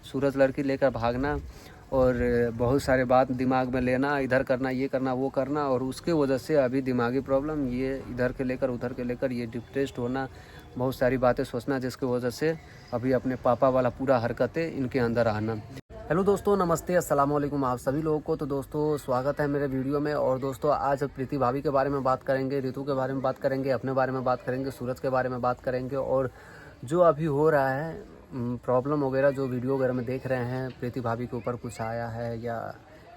सूरज लड़की लेकर भागना और बहुत सारे बात दिमाग में लेना, इधर करना, ये करना, वो करना, और उसके वजह से अभी दिमागी प्रॉब्लम, ये इधर के लेकर उधर के लेकर ये डिप्रेस्ड होना, बहुत सारी बातें सोचना, जिसकी वजह से अभी अपने पापा वाला पूरा हरकतें इनके अंदर आना। हेलो दोस्तों, नमस्ते, अस्सलाम वालेकुम आप सभी लोगों को। तो दोस्तों स्वागत है मेरे वीडियो में। और दोस्तों आज प्रीति भाभी के बारे में बात करेंगे, ऋतु के बारे में बात करेंगे, अपने बारे में बात करेंगे, सूरज के बारे में बात करेंगे, और जो अभी हो रहा है प्रॉब्लम वगैरह जो वीडियो वगैरह में देख रहे हैं, प्रीति भाभी के ऊपर कुछ आया है या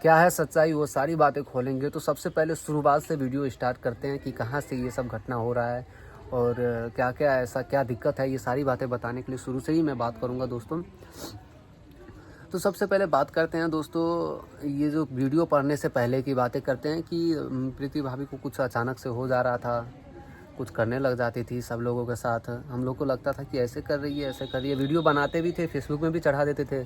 क्या है सच्चाई, वो सारी बातें खोलेंगे। तो सबसे पहले शुरुआत से वीडियो स्टार्ट करते हैं कि कहाँ से ये सब घटना हो रहा है और क्या क्या ऐसा क्या दिक्कत है, ये सारी बातें बताने के लिए शुरू से ही मैं बात करूँगा दोस्तों। तो सबसे पहले बात करते हैं दोस्तों, ये जो वीडियो पढ़ने से पहले की बातें करते हैं कि प्रीति भाभी को कुछ अचानक से हो जा रहा था, कुछ करने लग जाती थी सब लोगों के साथ। हम लोग को लगता था कि ऐसे कर रही है, ऐसे कर रही है, वीडियो बनाते भी थे, फेसबुक में भी चढ़ा देते थे,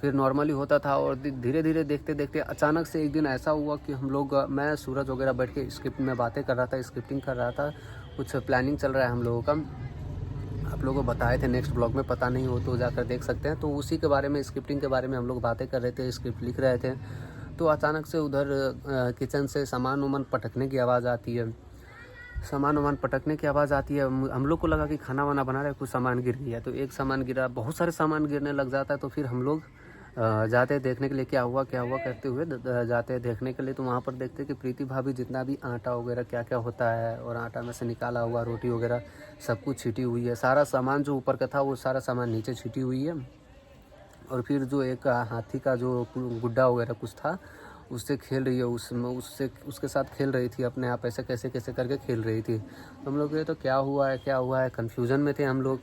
फिर नॉर्मली होता था। और धीरे धीरे देखते देखते अचानक से एक दिन ऐसा हुआ कि हम लोग, मैं सूरज वगैरह बैठ के स्क्रिप्ट में बातें कर रहा था, स्क्रिप्टिंग कर रहा था, कुछ प्लानिंग चल रहा है हम लोगों का। आप लोगों को बताए थे नेक्स्ट ब्लॉग में, पता नहीं हो तो जाकर देख सकते हैं। तो उसी के बारे में, स्क्रिप्टिंग के बारे में हम लोग बातें कर रहे थे, स्क्रिप्ट लिख रहे थे। तो अचानक से उधर किचन से सामान वामान पटकने की आवाज़ आती है, सामान वामान पटकने की आवाज़ आती है। हम लोग को लगा कि खाना वाना बना रहे, कुछ सामान गिर गया। तो एक सामान गिरा, बहुत सारे सामान गिरने लग जाता है। तो फिर हम लोग जाते हैं देखने के लिए क्या हुआ करते हुए जाते हैं देखने के लिए। तो वहाँ पर देखते हैं कि प्रीति भाभी जितना भी आटा वगैरह क्या क्या होता है, और आटा में से निकाला हुआ रोटी वगैरह सब कुछ छिटी हुई है। सारा सामान जो ऊपर का था वो सारा सामान नीचे छिटी हुई है। और फिर जो एक हाथी का जो गुड्डा वगैरह कुछ था उससे खेल रही है, उसके साथ खेल रही थी अपने आप, ऐसे कैसे कैसे करके खेल रही थी। हम लोग ये तो क्या हुआ है, कन्फ्यूज़न में थे हम लोग।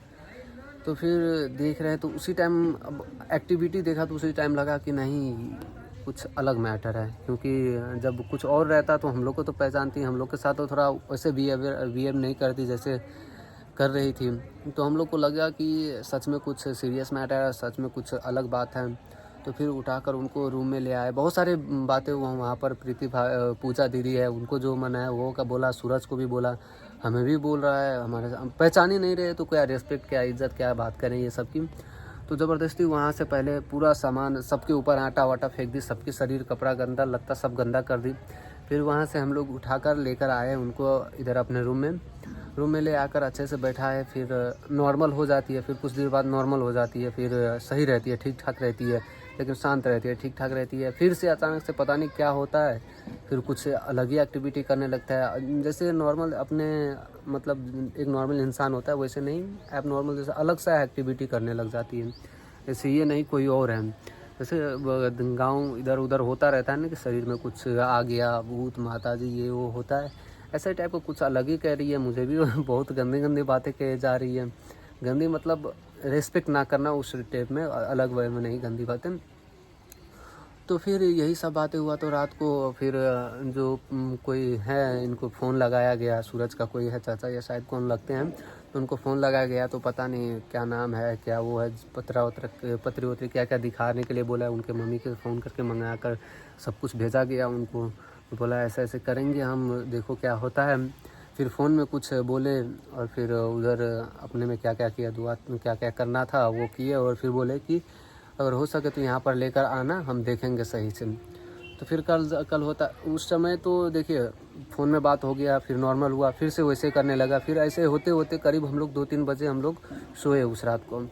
तो फिर देख रहे हैं तो उसी टाइम अब एक्टिविटी देखा तो उसी टाइम लगा कि नहीं कुछ अलग मैटर है, क्योंकि जब कुछ और रहता तो हम लोग को तो पहचानती, हम लोग के साथ तो थोड़ा वैसे बिहेव नहीं करती जैसे कर रही थी। तो हम लोग को लगा कि सच में कुछ सीरियस मैटर है, सच में कुछ अलग बात है। तो फिर उठाकर उनको रूम में ले आए। बहुत सारे बातें वहाँ पर पूजा दीदी है, उनको जो मन है वो का बोला, सूरज को भी बोला, हमें भी बोल रहा है, हमारे पहचान ही नहीं रहे तो क्या रिस्पेक्ट, क्या इज्जत, क्या बात करें ये सब की। तो ज़बरदस्ती वहाँ से पहले पूरा सामान सबके ऊपर आटा वाटा फेंक दी, सबके शरीर, कपड़ा गंदा लत्ता सब गंदा कर दी। फिर वहाँ से हम लोग उठाकर लेकर आए उनको इधर अपने रूम में ले आकर अच्छे से बैठाए। फिर नॉर्मल हो जाती है, फिर कुछ देर बाद नॉर्मल हो जाती है, फिर सही रहती है, ठीक ठाक रहती है, लेकिन शांत रहती है, ठीक ठाक रहती है। फिर से अचानक से पता नहीं क्या होता है, फिर कुछ अलग ही एक्टिविटी करने लगता है। जैसे नॉर्मल अपने मतलब एक नॉर्मल इंसान होता है वैसे नहीं, ऐप नॉर्मल जैसे अलग सा एक्टिविटी करने लग जाती है। जैसे ये नहीं कोई और है, जैसे गाँव इधर उधर होता रहता है ना कि शरीर में कुछ आ गया, भूत माता जी ये वो होता है, ऐसे टाइप का कुछ अलग ही कह रही है। मुझे भी बहुत गंदी गंदी बातें कह जा रही है, गंदी मतलब रिस्पेक्ट ना करना उस टाइप में, अलग वे में नहीं, गंदी बातें। तो फिर यही सब बातें हुआ। तो रात को फिर जो कोई है इनको फ़ोन लगाया गया, सूरज का कोई है चाचा या शायद कौन लगते हैं, तो उनको फ़ोन लगाया गया। तो पता नहीं क्या नाम है, क्या वो है, पत्री वत्री क्या क्या दिखाने के लिए बोला है। उनके मम्मी के फ़ोन करके मंगा कर सब कुछ भेजा गया उनको। तो बोला ऐसे ऐसे करेंगे हम, देखो क्या होता है। फिर फ़ोन में कुछ बोले और फिर उधर अपने में क्या क्या किया, दुआ क्या क्या करना था वो किए। और फिर बोले कि अगर हो सके तो यहाँ पर लेकर आना, हम देखेंगे सही से। तो फिर कल होता उस समय तो देखिए फ़ोन में बात हो गया, फिर नॉर्मल हुआ, फिर से वैसे करने लगा। फिर ऐसे होते होते करीब हम लोग 2-3 बजे हम लोग सोए उस रात को।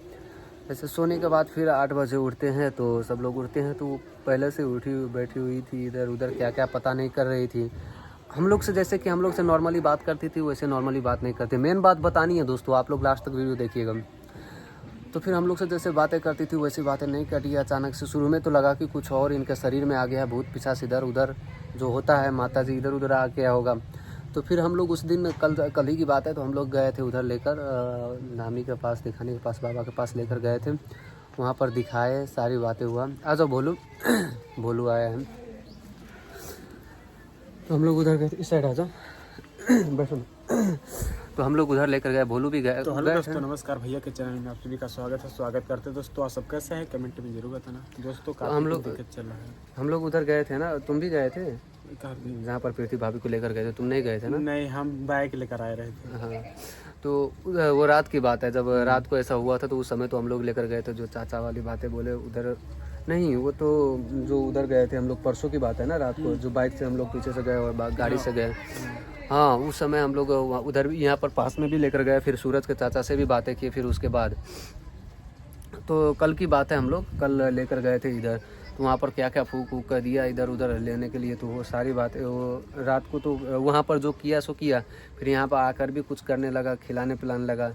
ऐसे सोने के बाद फिर 8 बजे उठते हैं, तो सब लोग उठते हैं। तो वो पहले से बैठी हुई थी, इधर उधर क्या क्या पता नहीं कर रही थी। हम लोग से जैसे कि हम लोग से नॉर्मली बात करती थी वैसे नॉर्मली बात नहीं करती। मेन बात बतानी है दोस्तों, आप लोग लास्ट तक वीडियो देखिएगा। तो फिर हम लोग से जैसे बातें करती थी वैसी बातें नहीं करी। अचानक से शुरू में तो लगा कि कुछ और इनके शरीर में आ गया, भूत पिशाच इधर उधर जो होता है, माता जी इधर उधर आ गया होगा। तो फिर हम लोग उस दिन कल ही की बात है, तो हम लोग गए थे उधर लेकर नामी के पास, दिखाने के पास, बाबा के पास लेकर गए थे। वहाँ पर दिखाए, सारी बातें हुआ। आ जाओ भोलू भोलू आया है। तो हम लोग उधर गए, इस साइड आ जाओ बैठो। तो हम लोग उधर लेकर गए, भोलू भी गए। तो हेलो दोस्तों, नमस्कार। भैया के चैनल में आप सभी का स्वागत करते हैं दोस्तों। आप सब कैसे हैं कमेंट में जरूर बताना दोस्तों। तो हम लोग दिक्कत चल रहा है। हम लोग उधर गए थे ना, तुम भी गए थे कहाँ? जहाँ पर प्रीति भाभी को लेकर गए थे, तुम नहीं गए थे ना? नहीं, हम बाइक लेकर आए रहे थे। हाँ, तो वो रात की बात है, जब रात को ऐसा हुआ था तो उस समय तो हम लोग लेकर गए थे, जो चाचा वाली बातें बोले उधर नहीं, वो तो जो उधर गए थे हम लोग, परसों की बात है ना, रात को जो बाइक से हम लोग पीछे से गए और गाड़ी से गए। हाँ, उस समय हम लोग उधर भी, यहाँ पर पास में भी लेकर गए, फिर सूरज के चाचा से भी बातें की। फिर उसके बाद तो कल की बात है, हम लोग कल लेकर गए थे इधर, तो वहाँ पर क्या क्या फूक वूक कर दिया इधर उधर लेने के लिए। तो वो सारी बातें वो रात को तो वहाँ पर जो किया सो किया, फिर यहाँ पर आकर भी कुछ करने लगा, खिलाने पिलाने लगा।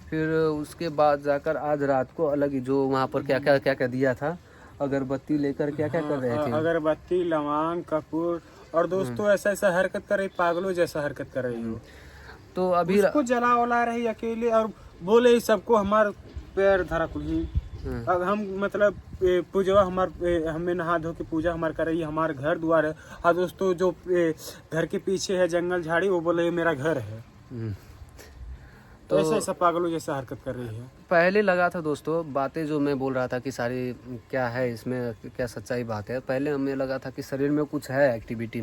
फिर उसके बाद जाकर आज रात को अलग ही जो वहाँ पर क्या क्या दिया था, अगरबत्ती लेकर क्या क्या कर रहे थे। अगरबत्ती, लौंग, कपूर, और दोस्तों ऐसा ऐसा हरकत कर रही, पागलों जैसा हरकत कर रही हो। तो अभी उसको जला वला रही अकेले, और बोले सबको हमार पैर धरा कुल्ही। अब हम मतलब पूजवा हमें नहा धो के पूजा हमार कर रही है, हमार घर द्वार है। और दोस्तों जो घर के पीछे है जंगल झाड़ी, वो बोले ये मेरा घर है। तो ऐसा ऐसा पागलों जैसा हरकत कर रही है। पहले लगा था दोस्तों, बातें जो मैं बोल रहा था कि सारी क्या है इसमें, क्या सच्चाई बात है, पहले हमें लगा था कि शरीर में कुछ है एक्टिविटी,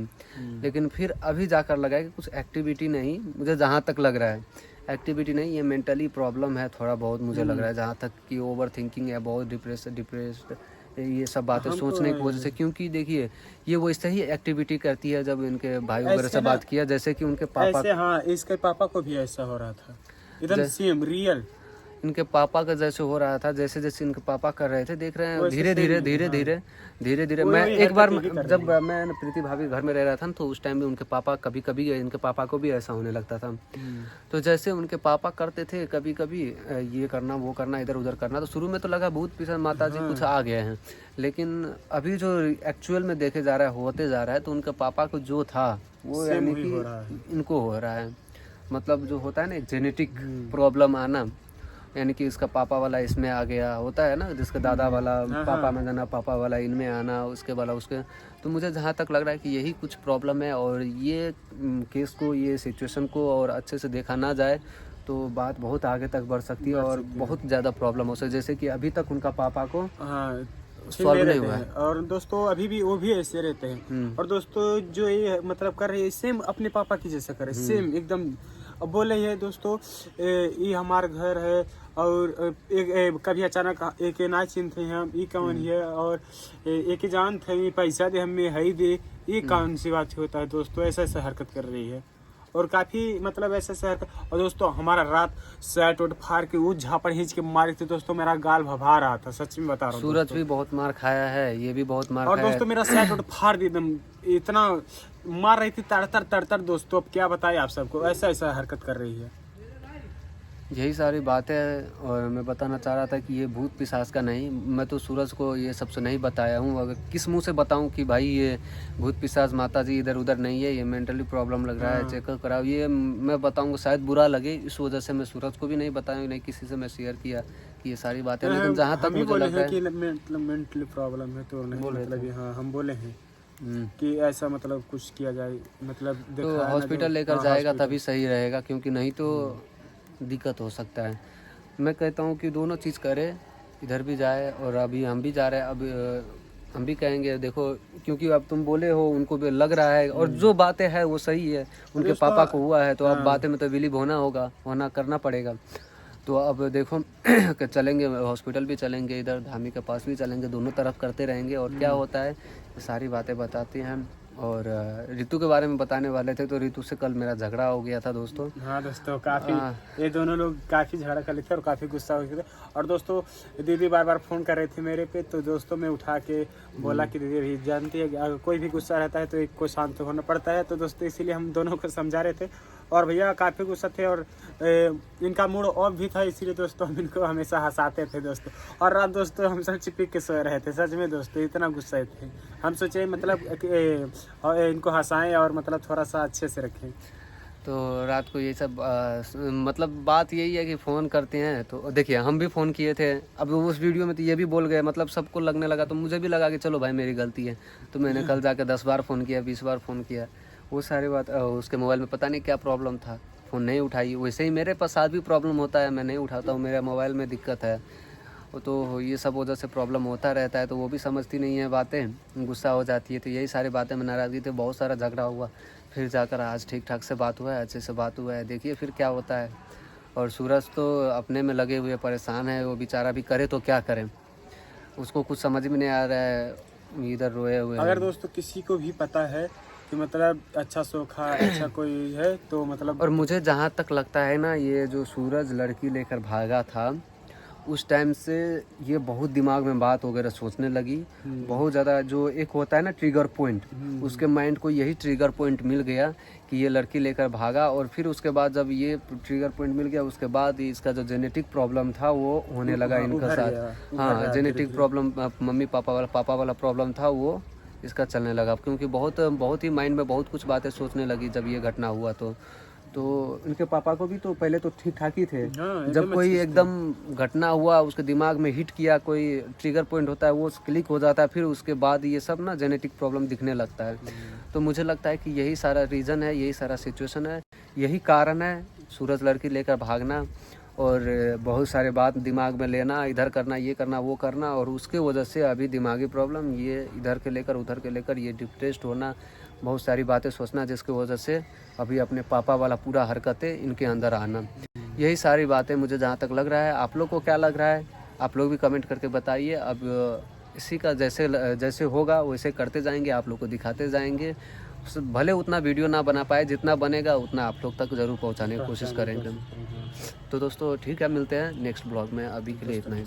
लेकिन फिर अभी जाकर लगा कि कुछ एक्टिविटी नहीं, मुझे जहाँ तक लग रहा है एक्टिविटी नहीं, ये मेंटली प्रॉब्लम है थोड़ा बहुत, मुझे लग रहा है जहाँ तक कि ओवर थिंकिंग है, बहुत डिप्रेस्ड, ये सब बातें सोचने की वजह से। क्योंकि देखिए ये वो ऐसे ही एक्टिविटी करती है, जब इनके भाई वगैरह से बात किया, जैसे कि उनके पापा ऐसे, हाँ इसके पापा को भी ऐसा हो रहा था, एकदम सेम रियल इनके पापा का जैसे हो रहा था, जैसे जैसे इनके पापा कर रहे थे, देख रहे हैं धीरे धीरे। मैं एक बार जब मैं प्रीति भाभी घर में रह रहा था तो उस टाइम भी उनके पापा कभी कभी, इनके पापा को भी ऐसा होने लगता था। तो जैसे उनके पापा करते थे कभी कभी ये करना वो करना, इधर उधर करना, तो शुरू में तो लगा भूत पिशाच माता जी कुछ आ गए हैं, लेकिन अभी जो एक्चुअल में देखे जा रहा है, होते जा रहा है, तो उनके पापा को जो था वो यानी कि इनको हो रहा है। मतलब जो होता है ना जेनेटिक प्रॉब्लम आना, यानी कि इसका पापा वाला इसमें आ गया, होता है ना, जिसका दादा वाला पापा में जाना, पापा वाला इनमें आना, उसके वाला उसके। तो मुझे जहाँ तक लग रहा है कि यही कुछ प्रॉब्लम है, और ये केस को, ये सिचुएशन को और अच्छे से देखा ना जाए तो बात बहुत आगे तक बढ़ सकती है और बहुत ज़्यादा प्रॉब्लम हो सकती है। जैसे कि अभी तक उनका पापा को सॉल्व नहीं हुआ है, और दोस्तों अभी भी वो भी ऐसे रहते हैं। और दोस्तों जो ये मतलब कर रहे हैं सेम अपने पापा की जैसा कर रहे हैं, सेम एकदम। अब बोले ये दोस्तों ये हमारा घर है, और एक कभी अचानक एक ना चिन्हते हैं हम, ये कौन है, और एक जान थे पैसा दे हमें है दे, ये कौन सी बात होता है दोस्तों। ऐसा ऐसा हरकत कर रही है, और काफी मतलब ऐसा ऐसा हरकत। और दोस्तों हमारा रात शर्ट वोट फाड़ के वो झापड़ खींच के मारे थे दोस्तों, मेरा गाल भभा रहा था, सच में बता रहा हूँ। सूरज भी बहुत मार खाया है, ये भी बहुत मार और खाया दोस्तों मेरा शर्ट वोट फाड़ दी एकदम, इतना मार रही थी तड़तर दोस्तों। अब क्या बताएं आप सबको, ऐसा ऐसा हरकत कर रही है। यही सारी बातें हैं, और मैं बताना चाह रहा था कि ये भूत पिशाच का नहीं, मैं तो सूरज को ये सबसे नहीं बताया हूँ। अगर किस मुंह से बताऊँ कि भाई ये भूत पिशाच माता जी इधर उधर नहीं है, ये मेंटली प्रॉब्लम लग रहा है, चेकअप कराओ, ये मैं बताऊँगा शायद बुरा लगे, इस वजह से मैं सूरज को भी नहीं बताया, नहीं किसी से मैं शेयर किया कि ये सारी बातें। लेकिन जहाँ तक मुझे लगता है कि मेंटली प्रॉब्लम है, तो नहीं मतलब हाँ हम बोले हैं कि ऐसा मतलब कुछ किया जाए, मतलब तो हॉस्पिटल लेकर जाएगा तभी सही रहेगा, क्योंकि नहीं तो दिक्कत हो सकता है। मैं कहता हूँ कि दोनों चीज़ करे, इधर भी जाए और अभी हम भी जा रहे हैं। अब हम भी कहेंगे देखो, क्योंकि अब तुम बोले हो, उनको भी लग रहा है, और जो बातें हैं वो सही है, उनके पापा को हुआ है, तो अब बातें में तो बिलीव होना करना पड़ेगा। तो अब देखो चलेंगे, हॉस्पिटल भी चलेंगे, इधर धामी के पास भी चलेंगे, दोनों तरफ करते रहेंगे, और क्या होता है सारी बातें बताते हैं। और रितु के बारे में बताने वाले थे, तो रितु से कल मेरा झगड़ा हो गया था दोस्तों। हाँ दोस्तों, काफ़ी ये दोनों लोग काफ़ी झगड़ा कर लेते थे और काफ़ी गुस्सा हो गए थे। और दोस्तों दीदी बार बार फ़ोन कर रहे थे मेरे पे, तो दोस्तों मैं उठा के बोला कि दीदी भी जानती है कि अगर कोई भी गुस्सा रहता है तो एक को शांत होना पड़ता है। तो दोस्तों इसीलिए हम दोनों को समझा रहे थे, और भैया काफ़ी गुस्सा थे, और इनका मूड ऑफ भी था, इसीलिए दोस्तों हम इनको हमेशा हंसाते थे दोस्तों। और रात दोस्तों हम सब चिपक के सो रहे थे, सच में दोस्तों इतना गुस्सा थे। हम सोचे मतलब इनको हंसाएं और मतलब थोड़ा सा अच्छे से रखें। तो रात को ये सब मतलब बात यही है कि फ़ोन करते हैं, तो देखिए हम भी फ़ोन किए थे, अब उस वीडियो में तो ये भी बोल गए, मतलब सबको लगने लगा, तो मुझे भी लगा कि चलो भाई मेरी गलती है, तो मैंने कल जाकर 10 बार फ़ोन किया, 20 बार फ़ोन किया, वो सारी बात। उसके मोबाइल में पता नहीं क्या प्रॉब्लम था, फ़ोन नहीं उठाई। वैसे ही मेरे पास साथ भी प्रॉब्लम होता है, मैं नहीं उठाता हूँ, मेरे मोबाइल में दिक्कत है, तो ये सब वजह से प्रॉब्लम होता रहता है। तो वो भी समझती नहीं है बातें, गुस्सा हो जाती है, तो यही सारी बातें में नाराज़गी थी, बहुत सारा झगड़ा हुआ, फिर जाकर आज ठीक ठाक से बात हुआ है, अच्छे से बात हुआ है, देखिए फिर क्या होता है। और सूरज तो अपने में लगे हुए परेशान है, वो बेचारा भी करे तो क्या करें, उसको कुछ समझ में नहीं आ रहा है, इधर रोए हुए अगर हैं। दोस्तों किसी को भी पता है कि मतलब अच्छा सोखा अच्छा कोई है तो मतलब और मुझे जहाँ तक लगता है ना, ये जो सूरज लड़की लेकर भागा था उस टाइम से ये बहुत दिमाग में बात वगैरह सोचने लगी, बहुत ज़्यादा। जो एक होता है ना ट्रिगर पॉइंट, उसके माइंड को यही ट्रिगर पॉइंट मिल गया कि ये लड़की लेकर भागा। और फिर उसके बाद जब ये ट्रिगर पॉइंट मिल गया, उसके बाद इसका जो जेनेटिक प्रॉब्लम था वो होने लगा इनके साथ। हाँ, जेनेटिक प्रॉब्लम, मम्मी पापा वाला प्रॉब्लम था वो इसका चलने लगा, क्योंकि बहुत ही माइंड में बहुत कुछ बातें सोचने लगी जब ये घटना हुआ। तो इनके पापा को भी तो पहले तो ठीक ठाक ही थे, हाँ, जब कोई एकदम घटना हुआ उसके दिमाग में हिट किया, कोई ट्रिगर पॉइंट होता है वो क्लिक हो जाता है, फिर उसके बाद ये सब ना जेनेटिक प्रॉब्लम दिखने लगता है। तो मुझे लगता है कि यही सारा रीज़न है, यही सारा सिचुएशन है, यही कारण है सूरज लड़की लेकर भागना और बहुत सारे बात दिमाग में लेना, इधर करना, ये करना, वो करना, और उसके वजह से अभी दिमागी प्रॉब्लम, ये इधर के लेकर उधर के लेकर ये डिप्रेस्ड होना, बहुत सारी बातें सोचना, जिसकी वजह से अभी अपने पापा वाला पूरा हरकतें इनके अंदर आना। यही सारी बातें मुझे जहाँ तक लग रहा है। आप लोग को क्या लग रहा है, आप लोग भी कमेंट करके बताइए। अब इसी का जैसे होगा वैसे करते जाएंगे, आप लोग को दिखाते जाएंगे। भले उतना वीडियो ना बना पाए, जितना बनेगा उतना आप लोग तक ज़रूर पहुँचाने की कोशिश करेंगे। तो दोस्तों ठीक है, मिलते हैं नेक्स्ट ब्लॉग में, अभी के लिए इतना ही।